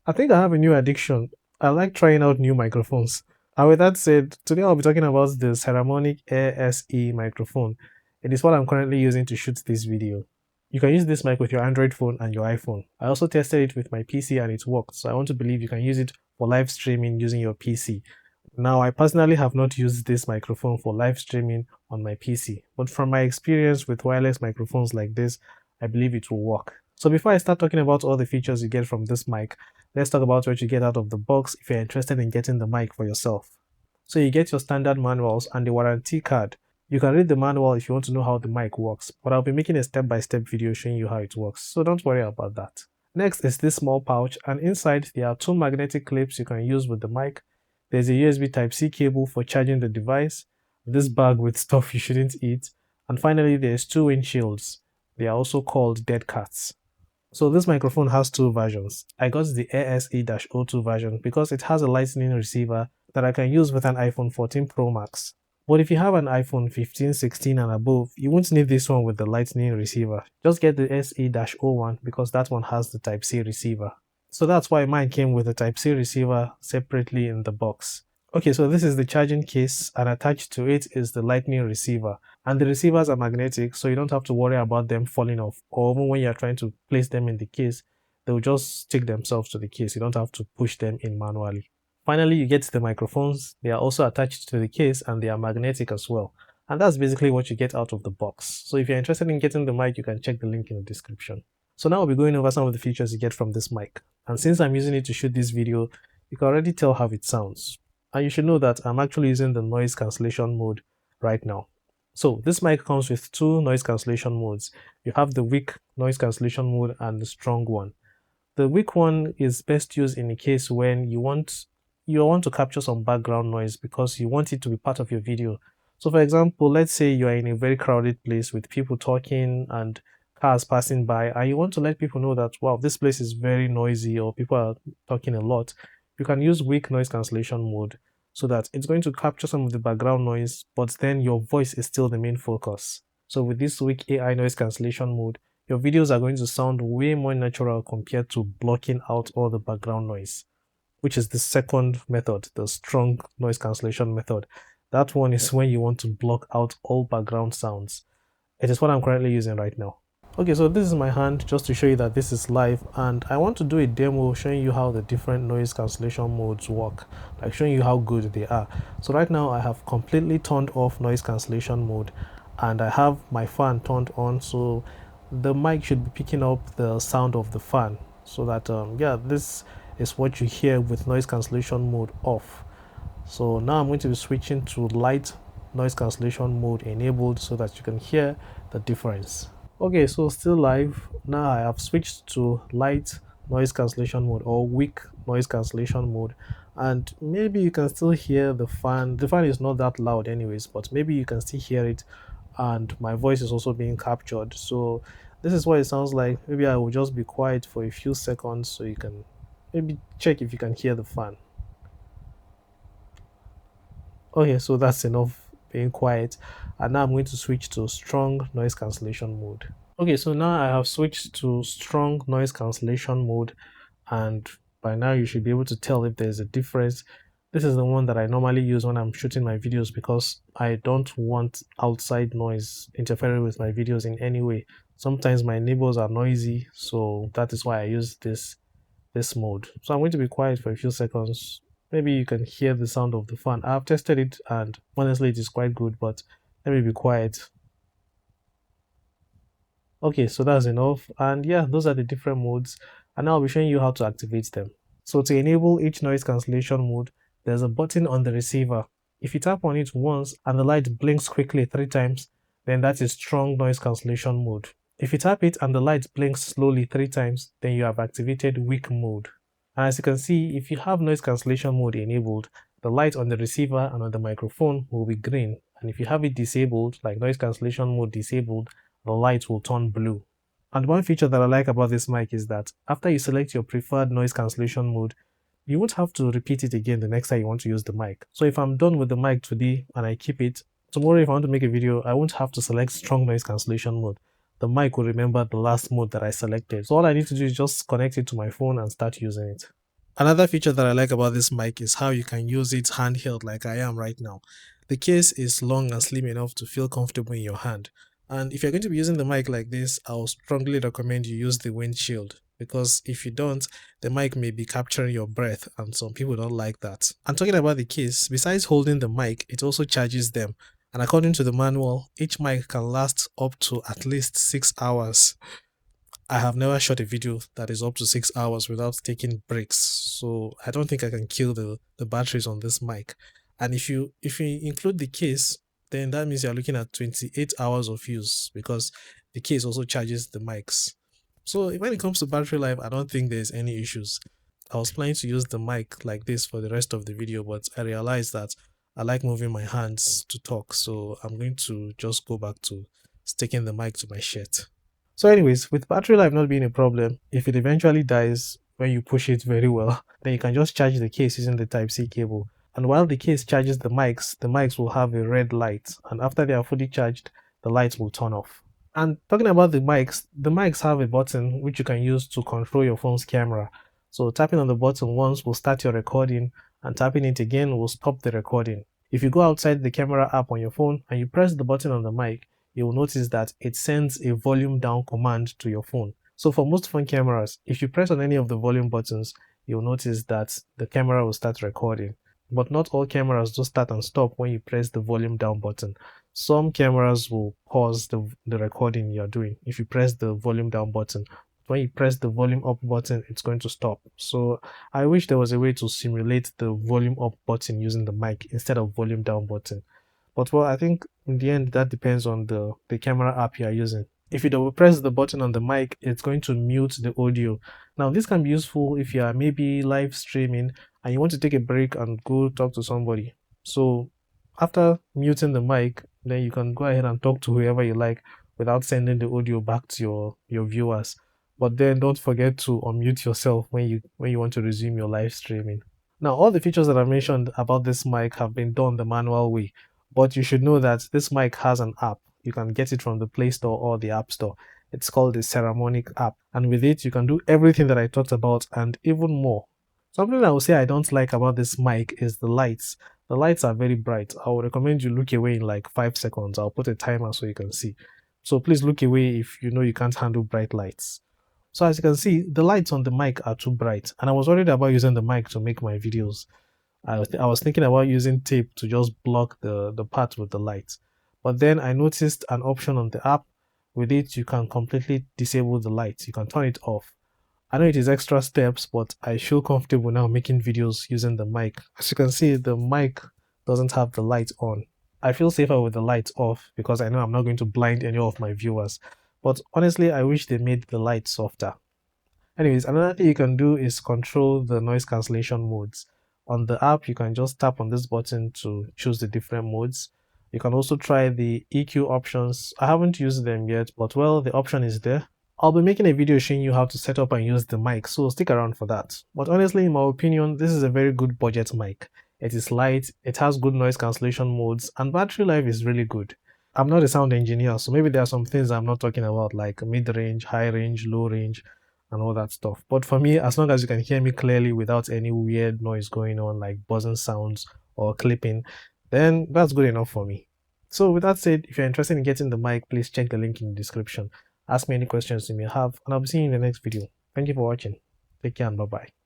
I think I have a new addiction. I like trying out new microphones. And with that said, today I'll be talking about the Saramonic Air SE microphone. It is what I'm currently using to shoot this video. You can use this mic with your Android phone and your iPhone. I also tested it with my PC and it worked, so I want to believe you can use it for live streaming using your PC. Now, I personally have not used this microphone for live streaming on my PC, but from my experience with wireless microphones like this, I believe it will work. So before I start talking about all the features you get from this mic, let's talk about what you get out of the box if you're interested in getting the mic for yourself. So you get your standard manuals and the warranty card. You can read the manual if you want to know how the mic works, but I'll be making a step-by-step video showing you how it works, so don't worry about that. Next is this small pouch, and inside there are two magnetic clips you can use with the mic. There's a USB Type-C cable for charging the device, this bag with stuff you shouldn't eat, and finally there's two windshields. They are also called dead cats. So this microphone has two versions. I got the Air SE-02 version because it has a lightning receiver that I can use with an iPhone 14 Pro Max. But if you have an iPhone 15, 16 and above, you won't need this one with the lightning receiver. Just get the SE-01 because that one has the Type-C receiver. So that's why mine came with a Type-C receiver separately in the box. Okay, so this is the charging case, and attached to it is the lightning receiver. And the receivers are magnetic, so you don't have to worry about them falling off, or even when you're trying to place them in the case, they'll just stick themselves to the case. You don't have to push them in manually. Finally, you get the microphones. They are also attached to the case and they are magnetic as well. And that's basically what you get out of the box. So if you're interested in getting the mic, you can check the link in the description. So now we'll be going over some of the features you get from this mic. And since I'm using it to shoot this video, you can already tell how it sounds. And you should know that I'm actually using the noise cancellation mode right now. So this mic comes with two noise cancellation modes. You have the weak noise cancellation mode and the strong one. The weak one is best used in a case when you want to capture some background noise because you want it to be part of your video. So for example, let's say you are in a very crowded place with people talking and cars passing by, and you want to let people know that, wow, this place is very noisy or people are talking a lot. You can use weak noise cancellation mode so that it's going to capture some of the background noise, but then your voice is still the main focus. So with this weak AI noise cancellation mode, your videos are going to sound way more natural compared to blocking out all the background noise, which is the second method, the strong noise cancellation method. That one is when you want to block out all background sounds. It is what I'm currently using right now. Okay, so this is my hand just to show you that this is live, and I want to do a demo showing you how the different noise cancellation modes work, like showing you how good they are. So right now I have completely turned off noise cancellation mode and I have my fan turned on, so the mic should be picking up the sound of the fan, so that yeah, this is what you hear with noise cancellation mode off. So now I'm going to be switching to light noise cancellation mode enabled so that you can hear the difference. Okay, so still live. Now I have switched to light noise cancellation mode or weak noise cancellation mode, and maybe you can still hear the fan. The fan is not that loud anyways, but maybe you can still hear it, and my voice is also being captured. So this is what it sounds like. Maybe I will just be quiet for a few seconds so you can maybe check if you can hear the fan. Okay, so that's enough being quiet, and now I'm going to switch to strong noise cancellation mode. Okay, so now I have switched to strong noise cancellation mode, and by now you should be able to tell if there's a difference. This is the one that I normally use when I'm shooting my videos because I don't want outside noise interfering with my videos in any way. Sometimes my neighbors are noisy, so that is why I use this mode. So I'm going to be quiet for a few seconds. Maybe you can hear the sound of the fan. I've tested it and honestly it is quite good, but let me be quiet. Okay, so that's enough. And yeah, those are the different modes. And now I'll be showing you how to activate them. So to enable each noise cancellation mode, there's a button on the receiver. If you tap on it once and the light blinks quickly 3 times, then that is strong noise cancellation mode. If you tap it and the light blinks slowly 3 times, then you have activated weak mode. And as you can see, if you have noise cancellation mode enabled, the light on the receiver and on the microphone will be green. And if you have it disabled, like noise cancellation mode disabled, the light will turn blue. And one feature that I like about this mic is that after you select your preferred noise cancellation mode, you won't have to repeat it again the next time you want to use the mic. So if I'm done with the mic today and I keep it, tomorrow if I want to make a video, I won't have to select strong noise cancellation mode. The mic will remember the last mode that I selected. So all I need to do is just connect it to my phone and start using it. Another feature that I like about this mic is how you can use it handheld like I am right now. The case is long and slim enough to feel comfortable in your hand. And if you're going to be using the mic like this, I'll strongly recommend you use the windshield, because if you don't, the mic may be capturing your breath and some people don't like that. And talking about the case, besides holding the mic, it also charges them. And according to the manual, each mic can last up to at least 6 hours. I have never shot a video that is up to 6 hours without taking breaks, so I don't think I can kill the batteries on this mic. And if you include the case, then that means you're looking at 28 hours of use, because the case also charges the mics. So when it comes to battery life, I don't think there's any issues. I was planning to use the mic like this for the rest of the video, but I realized that I like moving my hands to talk, so I'm going to just go back to sticking the mic to my shirt. So anyways, with battery life not being a problem, if it eventually dies when you push it very well, then you can just charge the case using the Type-C cable. And while the case charges the mics will have a red light, and after they are fully charged, the lights will turn off. And talking about the mics have a button which you can use to control your phone's camera. So tapping on the button once will start your recording, and tapping it again will stop the recording. If you go outside the camera app on your phone and you press the button on the mic, you will notice that it sends a volume down command to your phone. So for most phone cameras, if you press on any of the volume buttons, you'll notice that the camera will start recording. But not all cameras do start and stop when you press the volume down button. Some cameras will pause the recording you're doing if you press the volume down button. When you press the volume up button, it's going to stop. So I wish there was a way to simulate the volume up button using the mic instead of volume down button. But well, I think in the end that depends on the camera app you are using. If you double press the button on the mic, it's going to mute the audio. Now this can be useful if you are maybe live streaming and you want to take a break and go talk to somebody. So after muting the mic, then you can go ahead and talk to whoever you like without sending the audio back to your viewers. But then don't forget to unmute yourself when you want to resume your live streaming. Now, all the features that I mentioned about this mic have been done the manual way, but you should know that this mic has an app. You can get it from the Play Store or the App Store. It's called the Saramonic app, and with it, you can do everything that I talked about and even more. Something I would say I don't like about this mic is the lights. The lights are very bright. I would recommend you look away in like 5 seconds. I'll put a timer so you can see. So please look away if you know you can't handle bright lights. So as you can see, the lights on the mic are too bright, and I was worried about using the mic to make my videos. I was thinking about using tape to just block the part with the light. But then I noticed an option on the app. With it, you can completely disable the light. You can turn it off. I know it is extra steps, but I feel comfortable now making videos using the mic. As you can see, the mic doesn't have the light on. I feel safer with the lights off because I know I'm not going to blind any of my viewers. But honestly, I wish they made the light softer. Anyways, another thing you can do is control the noise cancellation modes. On the app, you can just tap on this button to choose the different modes. You can also try the EQ options. I haven't used them yet, but well, the option is there. I'll be making a video showing you how to set up and use the mic, so stick around for that. But honestly, in my opinion, this is a very good budget mic. It is light, it has good noise cancellation modes, and battery life is really good. I'm not a sound engineer, so maybe there are some things I'm not talking about, like mid-range, high range, low range, and all that stuff. But for me, as long as you can hear me clearly without any weird noise going on, like buzzing sounds or clipping, then that's good enough for me. So with that said, if you're interested in getting the mic, please check the link in the description. Ask me any questions you may have, and I'll be seeing you in the next video. Thank you for watching. Take care and bye-bye.